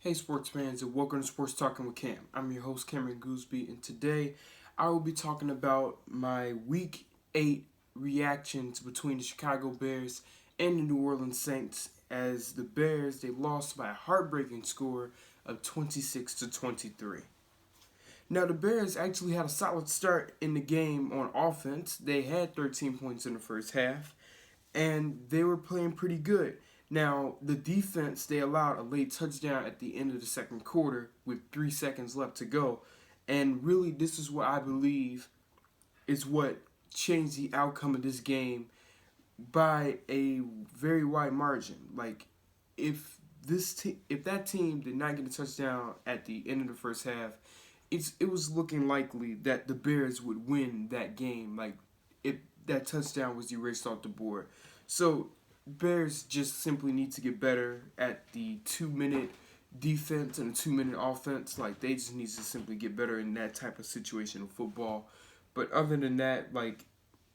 Hey sports fans, and welcome to Sports Talking with Cam. I'm your host Cameron Gooseby, and today I will be talking about my Week 8 reactions between the Chicago Bears and the New Orleans Saints as the Bears they lost by a heartbreaking score of 26-23. Now the Bears actually had a solid start in the game on offense. They had 13 points in the first half, and they were playing pretty good. Now, the defense, they allowed a late touchdown at the end of the second quarter with 3 seconds left to go. And really, this is what I believe is what changed the outcome of this game by a very wide margin. Like, if that team did not get a touchdown at the end of the first half, it was looking likely that the Bears would win that game. Like, if that touchdown was erased off the board. So Bears just simply need to get better at the 2 minute defense and the 2 minute offense. Like they just need to simply get better in that type of situation of football. But other than that, like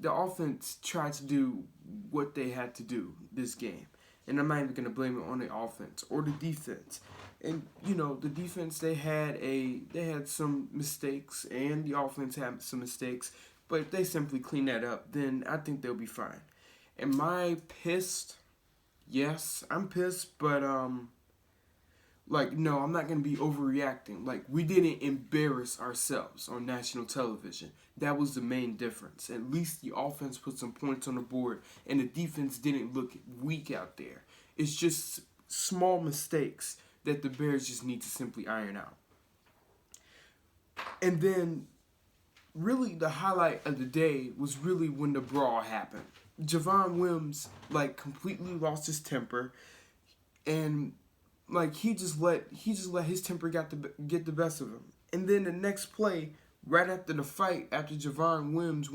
the offense tried to do what they had to do this game. And I'm not even gonna blame it on the offense or the defense. And the defense they had some mistakes and the offense had some mistakes, but if they simply clean that up, then I think they'll be fine. Am I pissed? Yes, I'm pissed, but no, I'm not gonna be overreacting. Like we didn't embarrass ourselves on national television. That was the main difference. At least the offense put some points on the board, and the defense didn't look weak out there. It's just small mistakes that the Bears just need to simply iron out. And then, really, the highlight of the day was really when the brawl happened. Javon Wims completely lost his temper, and he just let his temper get the best of him. And then the next play, right after the fight, after Javon Wims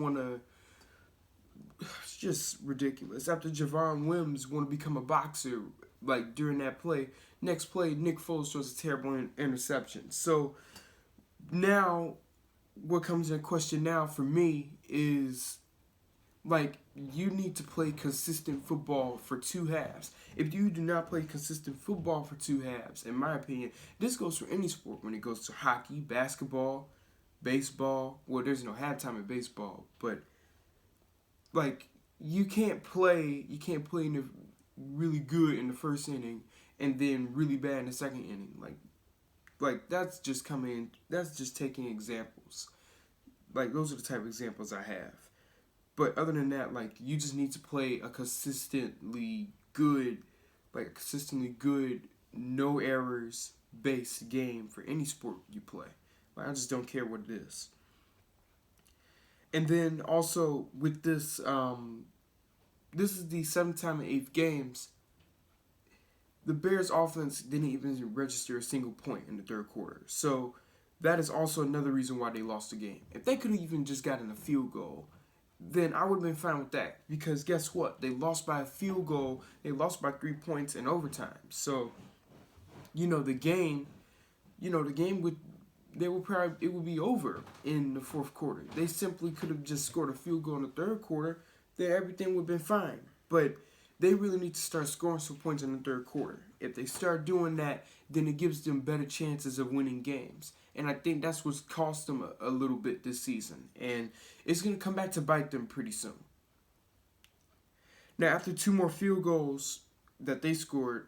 it's just ridiculous. After Javon Wims want to become a boxer, during that play, next play Nick Foles throws a terrible interception. So now, what comes in question now for me is you need to play consistent football for two halves. If you do not play consistent football for two halves, in my opinion, this goes for any sport when it goes to hockey, basketball, baseball. Well, there's no halftime in baseball, but you can't play in the really good in the first inning and then really bad in the second inning. That's just taking examples. Those are the type of examples I have. But other than that, you just need to play a consistently good, no errors based game for any sport you play. I just don't care what it is. And then also with this is the seventh time in 8 games. The Bears offense didn't even register a single point in the third quarter. So that is also another reason why they lost the game. If they could have even just gotten a field goal, then I would have been fine with that. Because guess what? They lost by a field goal. They lost by 3 points in overtime. So, the game, it would be over in the fourth quarter. They simply could have just scored a field goal in the third quarter. Then everything would have been fine. But they really need to start scoring some points in the third quarter. If they start doing that, then it gives them better chances of winning games. And I think that's what's cost them a little bit this season. And it's going to come back to bite them pretty soon. Now, after 2 more field goals that they scored,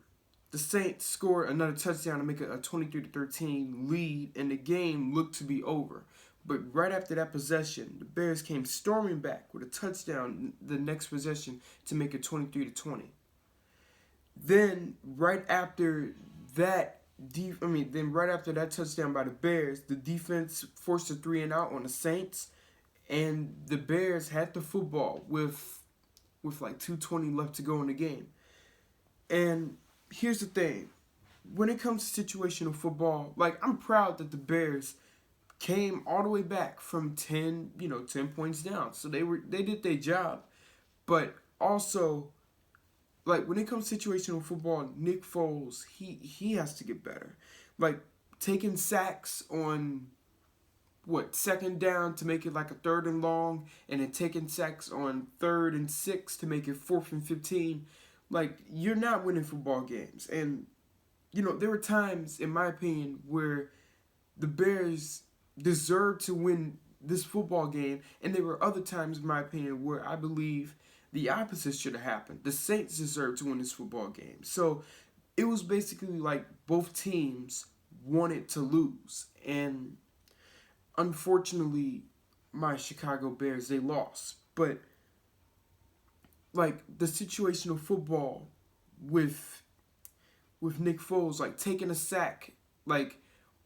the Saints scored another touchdown to make it a 23-13 lead, and the game looked to be over. But right after that possession, the Bears came storming back with a touchdown the next possession to make it 23-20. Then right after that right after that touchdown by the Bears, the defense forced a 3-and-out on the Saints, and the Bears had the football with 2:20 left to go in the game. And here's the thing. When it comes to situational football, I'm proud that the Bears came all the way back from 10 points down. So they did their job. But also, when it comes to situational football, Nick Foles, he has to get better. Taking sacks on second down to make it a 3rd and long, and then taking sacks on 3rd and 6 to make it 4th and 15. You're not winning football games. And there were times, in my opinion, where the Bears deserved to win this football game, and there were other times, in my opinion, where I believe the opposite should have happened. The Saints deserved to win this football game. So it was basically like both teams wanted to lose. And unfortunately, my Chicago Bears, they lost. But like the situational football with Nick Foles, like taking a sack, like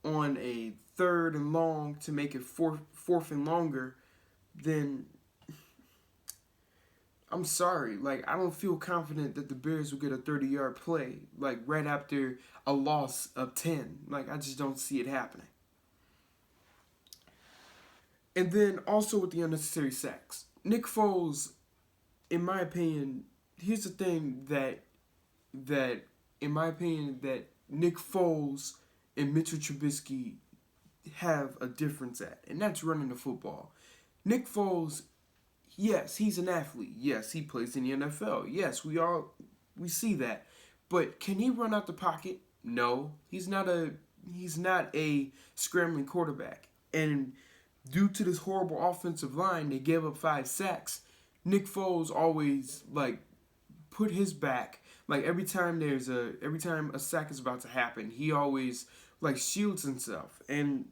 on a 3rd and long to make it fourth and longer, then I'm sorry. Like, I don't feel confident that the Bears will get a 30-yard play, like, right after a loss of 10. Like, I just don't see it happening. And then also with the unnecessary sacks. Nick Foles, in my opinion, here's the thing that in my opinion, that Nick Foles and Mitchell Trubisky have a difference at, and that's running the football. Nick Foles, yes, he's an athlete. Yes, he plays in the NFL. Yes, we see that. But can he run out the pocket? No. He's not a scrambling quarterback. And due to this horrible offensive line, they gave up 5 sacks. Nick Foles always like put his back, like every time a sack is about to happen, he always like shields himself, and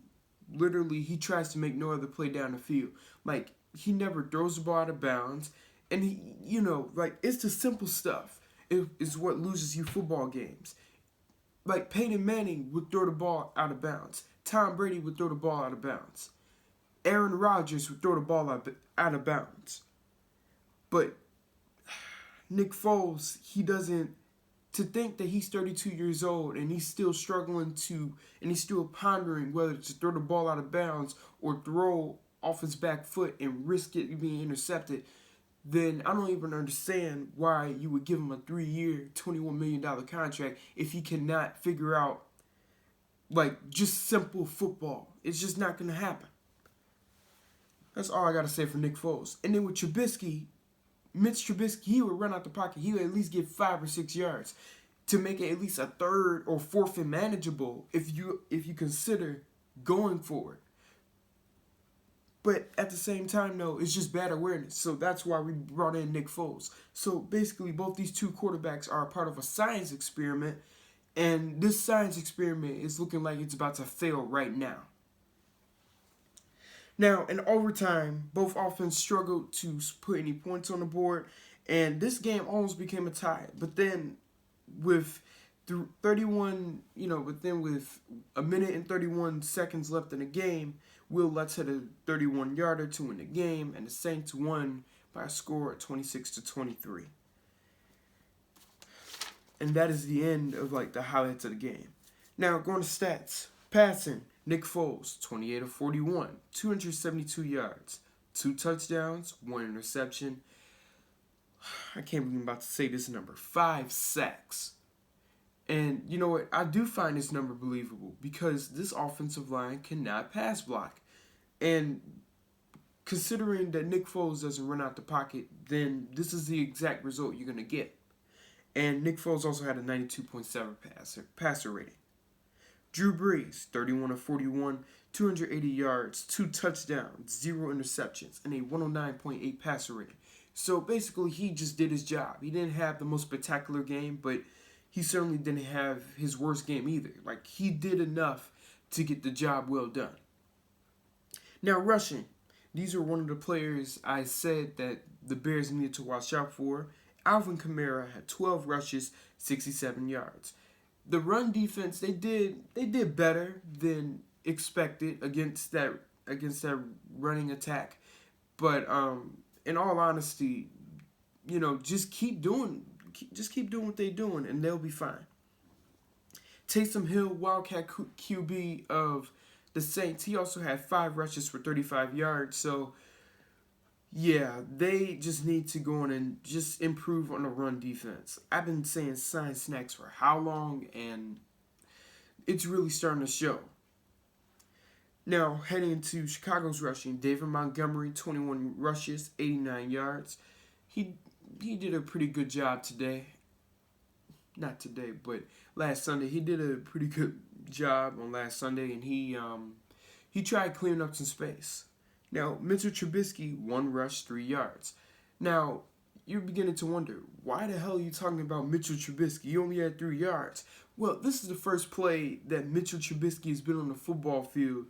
literally he tries to make no other play down the field. Like he never throws the ball out of bounds, and he, like it's the simple stuff is what loses you football games. Like Peyton Manning would throw the ball out of bounds. Tom Brady would throw the ball out of bounds. Aaron Rodgers would throw the ball out of bounds. But Nick Foles, to think that he's 32 years old and he's still and he's still pondering whether to throw the ball out of bounds or throw off his back foot and risk it being intercepted, then I don't even understand why you would give him a 3-year, $21 million contract if he cannot figure out, like, just simple football. It's just not going to happen. That's all I got to say for Nick Foles. And then with Mitch Trubisky, he would run out the pocket. He would at least get 5 or 6 yards to make it at least a 3rd or 4th and manageable if you consider going for it. But at the same time, though, it's just bad awareness. So that's why we brought in Nick Foles. So basically, both these two quarterbacks are a part of a science experiment, and this science experiment is looking like it's about to fail right now. Now, in overtime, both offenses struggled to put any points on the board, and this game almost became a tie. But then, with 31, with a minute and 31 seconds left in the game, Will Lutz hit a 31-yarder to win the game, and the Saints won by a score of 26-23. And that is the end of the highlights of the game. Now, going to stats. Passing. Nick Foles, 28 of 41, 272 yards, 2 touchdowns, 1 interception. I can't believe I'm about to say this number. 5 sacks. And you know what? I do find this number believable because this offensive line cannot pass block. And considering that Nick Foles doesn't run out the pocket, then this is the exact result you're going to get. And Nick Foles also had a 92.7 passer rating. Drew Brees, 31 of 41, 280 yards, 2 touchdowns, 0 interceptions, and a 109.8 passer rating. So basically, he just did his job. He didn't have the most spectacular game, but he certainly didn't have his worst game either. Like, he did enough to get the job well done. Now, rushing. These are one of the players I said that the Bears needed to watch out for. Alvin Kamara had 12 rushes, 67 yards. The run defense, they did better than expected against that running attack. But in all honesty, just keep doing what they're doing, and they'll be fine. Taysom Hill, Wildcat QB of the Saints, he also had 5 rushes for 35 yards. So, yeah, they just need to go on and just improve on the run defense. I've been saying science snacks for how long, and it's really starting to show. Now, heading into Chicago's rushing, David Montgomery, 21 rushes, 89 yards. He did a pretty good job today. not today, but last Sunday. He did a pretty good job on last Sunday, and he tried clearing up some space. Now, Mitchell Trubisky, 1 rush, 3 yards. Now, you're beginning to wonder, why the hell are you talking about Mitchell Trubisky? He only had 3 yards. Well, this is the first play that Mitchell Trubisky has been on the football field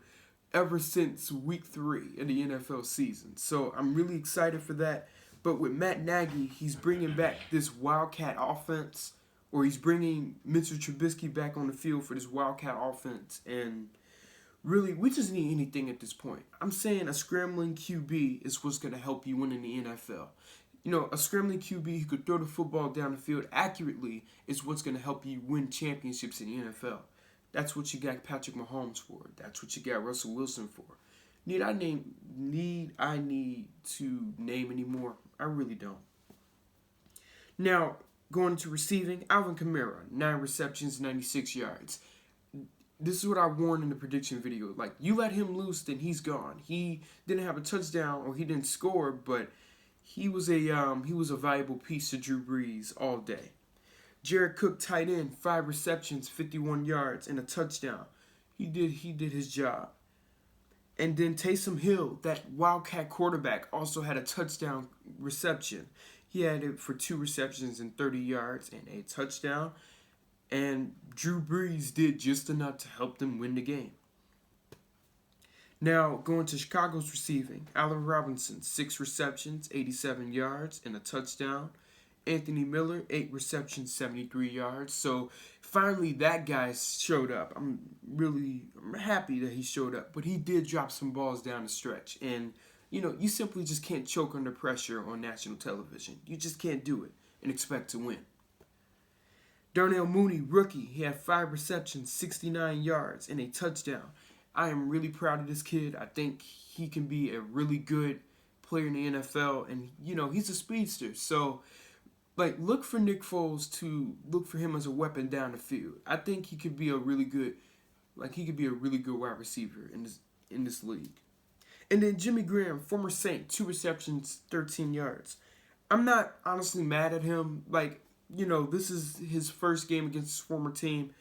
ever since week 3 of the NFL season. So I'm really excited for that. But with Matt Nagy, he's bringing back this Wildcat offense, or he's bringing Mitchell Trubisky back on the field for this Wildcat offense. And really, we just need anything at this point. I'm saying a scrambling QB is what's going to help you win in the NFL. You know, a scrambling QB who could throw the football down the field accurately is what's going to help you win championships in the NFL. That's what you got Patrick Mahomes for. That's what you got Russell Wilson for. Need I need to name any more? I really don't. Now, going to receiving, Alvin Kamara, 9 receptions, 96 yards. This is what I warned in the prediction video. Like, you let him loose, then he's gone. He didn't have a touchdown, or he didn't score, but he was a valuable piece to Drew Brees all day. Jared Cook, tight end, 5 receptions, 51 yards, and a touchdown. He did his job. And then Taysom Hill, that Wildcat quarterback, also had a touchdown reception. He had it for 2 receptions and 30 yards and a touchdown. And Drew Brees did just enough to help them win the game. Now, going to Chicago's receiving, Allen Robinson, 6 receptions, 87 yards, and a touchdown. Anthony Miller, 8 receptions, 73 yards. So, finally, that guy showed up. I'm happy that he showed up. But he did drop some balls down the stretch. And, you know, you simply just can't choke under pressure on national television. You just can't do it and expect to win. Darnell Mooney, rookie, he had 5 receptions, 69 yards, and a touchdown. I am really proud of this kid. I think he can be a really good player in the NFL. And, you know, he's a speedster. So, like, look for Nick Foles to look for him as a weapon down the field. I think he could be a really good, wide receiver in this league. And then Jimmy Graham, former Saint, 2 receptions, 13 yards. I'm not honestly mad at him. Like, you know, this is his first game against his former team.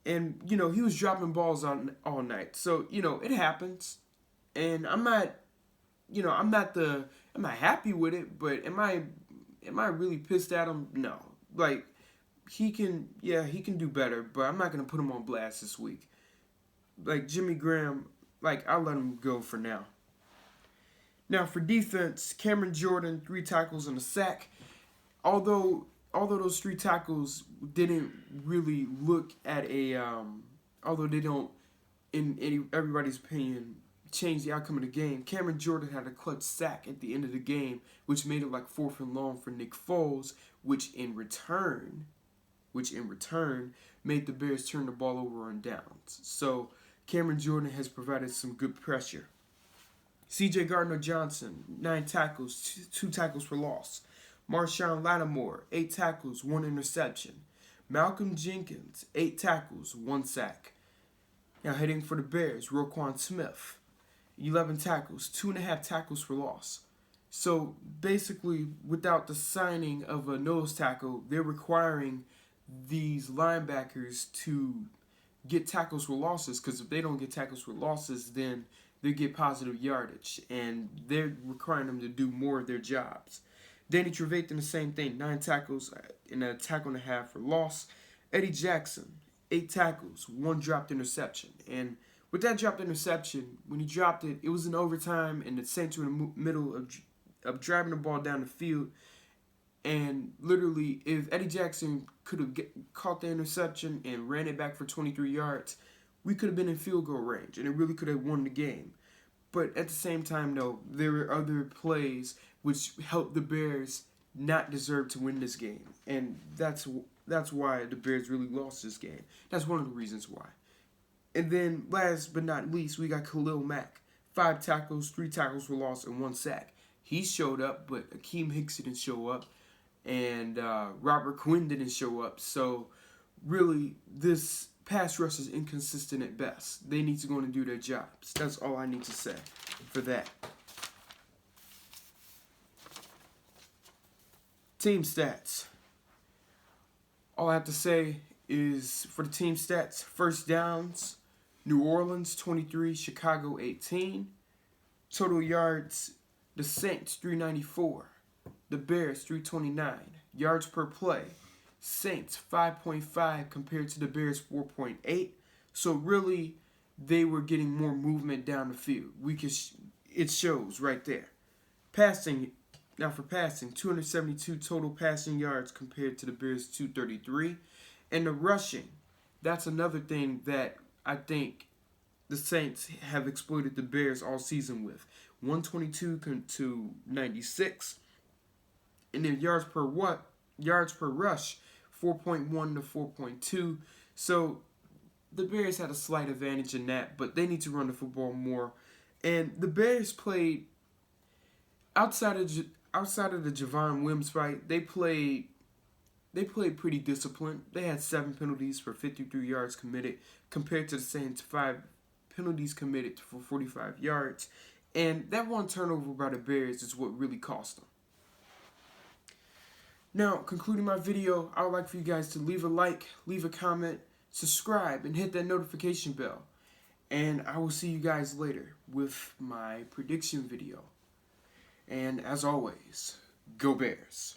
And, you know, he was dropping balls all night. So, you know, it happens. And I'm not happy with it, but am I really pissed at him? No. Like, he can do better, but I'm not going to put him on blast this week. Like, Jimmy Graham, like, I'll let him go for now. Now, for defense, Cameron Jordan, 3 tackles and a sack. Although those 3 tackles didn't really look at although they don't, in everybody's opinion, change the outcome of the game, Cameron Jordan had a clutch sack at the end of the game, which made it like 4th and long for Nick Foles, which in return made the Bears turn the ball over on downs. So Cameron Jordan has provided some good pressure. C.J. Gardner-Johnson, 9 tackles, 2 tackles for loss. Marshawn Lattimore, 8 tackles, 1 interception. Malcolm Jenkins, 8 tackles, 1 sack. Now heading for the Bears, Roquan Smith, 11 tackles, 2.5 tackles for loss. So basically, without the signing of a nose tackle, they're requiring these linebackers to get tackles for losses, because if they don't get tackles for losses, then they get positive yardage, and they're requiring them to do more of their jobs. Danny Trevathan, the same thing, 9 tackles and a tackle and a half for loss. Eddie Jackson, 8 tackles, 1 dropped interception. And with that dropped interception, when he dropped it, it was in overtime, and the Saints were in the middle of driving the ball down the field. And literally, if Eddie Jackson could have caught the interception and ran it back for 23 yards, we could have been in field goal range, and it really could have won the game. But at the same time, though, there were other plays which helped the Bears not deserve to win this game. And that's why the Bears really lost this game. That's one of the reasons why. And then, last but not least, we got Khalil Mack. 5 tackles, 3 tackles for loss, and 1 sack. He showed up, but Akeem Hicks didn't show up. And Robert Quinn didn't show up. So, really, this pass rush is inconsistent at best. They need to go in and do their jobs. That's all I need to say for that. Team stats. All I have to say is for the team stats: first downs, New Orleans 23, Chicago 18. Total yards, the Saints 394, the Bears 329. Yards per play, Saints 5.5 compared to the Bears 4.8. So really, they were getting more movement down the field. It shows right there. Passing, now for passing, 272 total passing yards compared to the Bears 233. And the rushing, that's another thing that I think the Saints have exploited the Bears all season with. 122 to 96. And then yards per rush, 4.1 to 4.2. So the Bears had a slight advantage in that, but they need to run the football more. And the Bears played outside of the Javon Wims fight. They played pretty disciplined. They had 7 penalties for 53 yards committed compared to the Saints 5 penalties committed for 45 yards. And that one turnover by the Bears is what really cost them. Now, concluding my video, I would like for you guys to leave a like, leave a comment, subscribe, and hit that notification bell. And I will see you guys later with my prediction video. And as always, go Bears.